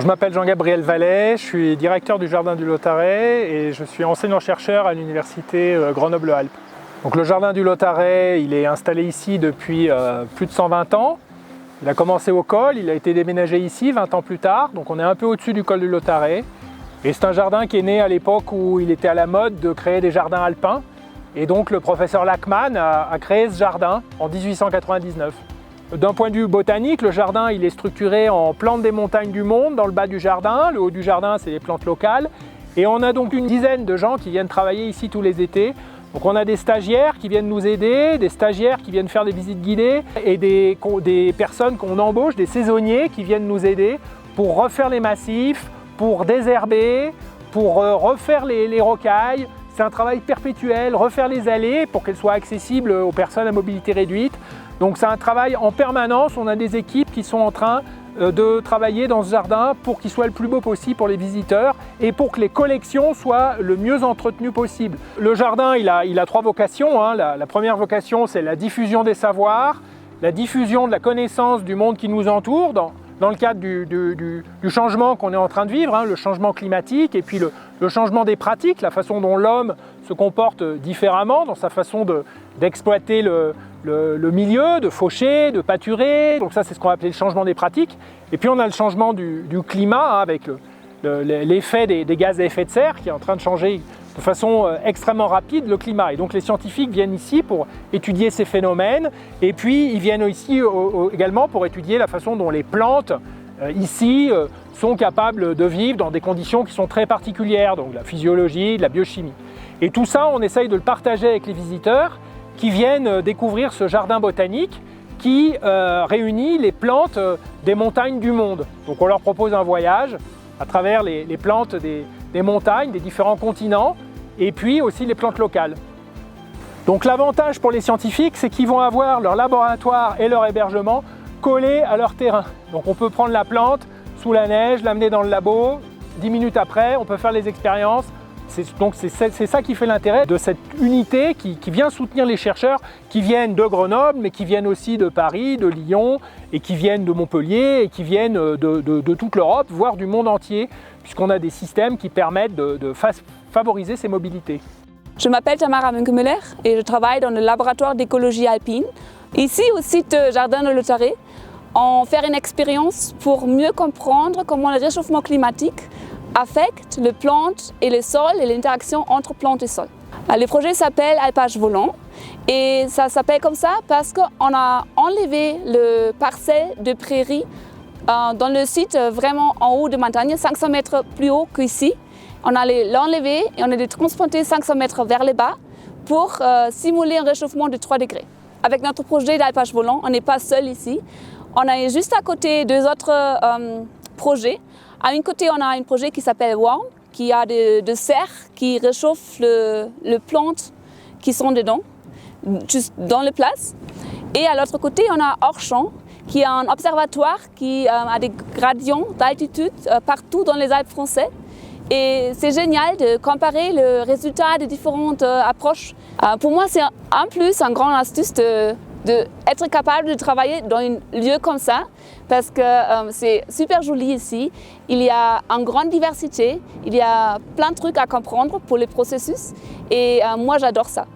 m'appelle Jean-Gabriel Vallet, je suis directeur du Jardin du Lautaret et je suis enseignant-chercheur à l'université Grenoble-Alpes. Donc le Jardin du Lautaret, il est installé ici depuis plus de 120 ans. Il a commencé au col, il a été déménagé ici 20 ans plus tard, donc on est un peu au-dessus du col du Lautaret. Et c'est un jardin qui est né à l'époque où il était à la mode de créer des jardins alpins. Et donc le professeur Lachmann a créé ce jardin en 1899. D'un point de vue botanique, le jardin il est structuré en plantes des montagnes du monde dans le bas du jardin. Le haut du jardin, c'est les plantes locales. Et on a donc une dizaine de gens qui viennent travailler ici tous les étés. Donc on a des stagiaires qui viennent nous aider, des stagiaires qui viennent faire des visites guidées et des personnes qu'on embauche, des saisonniers qui viennent nous aider pour refaire les massifs, pour désherber, pour refaire les rocailles. C'est un travail perpétuel, refaire les allées pour qu'elles soient accessibles aux personnes à mobilité réduite. Donc c'est un travail en permanence, on a des équipes qui sont en train de travailler dans ce jardin pour qu'il soit le plus beau possible pour les visiteurs et pour que les collections soient le mieux entretenues possible. Le jardin, il a trois vocations. La première vocation, c'est la diffusion des savoirs, la diffusion de la connaissance du monde qui nous entoure dans le cadre du changement qu'on est en train de vivre, le changement climatique et puis le changement des pratiques, la façon dont l'homme se comporte différemment dans sa façon d'exploiter le milieu, de faucher, de pâturer. Donc ça, c'est ce qu'on va appeler le changement des pratiques. Et puis on a le changement du climat avec l'effet des gaz à effet de serre qui est en train de changer de façon extrêmement rapide le climat. Et donc les scientifiques viennent ici pour étudier ces phénomènes et puis ils viennent ici également pour étudier la façon dont les plantes ici sont capables de vivre dans des conditions qui sont très particulières, donc la physiologie, de la biochimie. Et tout ça, on essaye de le partager avec les visiteurs qui viennent découvrir ce jardin botanique qui réunit les plantes des montagnes du monde. Donc on leur propose un voyage à travers les plantes des montagnes, des différents continents, et puis aussi les plantes locales. Donc l'avantage pour les scientifiques, c'est qu'ils vont avoir leur laboratoire et leur hébergement collés à leur terrain. Donc on peut prendre la plante sous la neige, l'amener dans le labo, 10 minutes après, on peut faire les expériences. Donc c'est ça qui fait l'intérêt de cette unité qui vient soutenir les chercheurs qui viennent de Grenoble, mais qui viennent aussi de Paris, de Lyon, et qui viennent de Montpellier, et qui viennent de toute l'Europe, voire du monde entier, puisqu'on a des systèmes qui permettent de favoriser ces mobilités. Je m'appelle Tamara Münkemüller et je travaille dans le laboratoire d'écologie alpine. Ici, au site Jardin du Lautaret, on fait une expérience pour mieux comprendre comment le réchauffement climatique affecte les plantes et les sols et l'interaction entre plantes et sols. Le projet s'appelle Alpage volant et ça s'appelle comme ça parce qu'on a enlevé le parcelle de prairie dans le site vraiment en haut de montagne, 500 mètres plus haut qu'ici. On allait l'enlever et on allait transporter 500 mètres vers le bas pour simuler un réchauffement de 3 degrés. Avec notre projet d'alpage volant, on n'est pas seul ici. On a juste à côté deux autres projets. À un côté, on a un projet qui s'appelle Warm, qui a des serres qui réchauffent les plantes qui sont dedans, juste dans les places. Et à l'autre côté, on a Orchamps, qui est un observatoire qui a des gradients d'altitude partout dans les Alpes françaises. Et c'est génial de comparer le résultat des différentes approches. Pour moi, c'est en plus une grande astuce d'être capable de travailler dans un lieu comme ça parce que c'est super joli ici. Il y a une grande diversité, il y a plein de trucs à comprendre pour les processus et moi j'adore ça.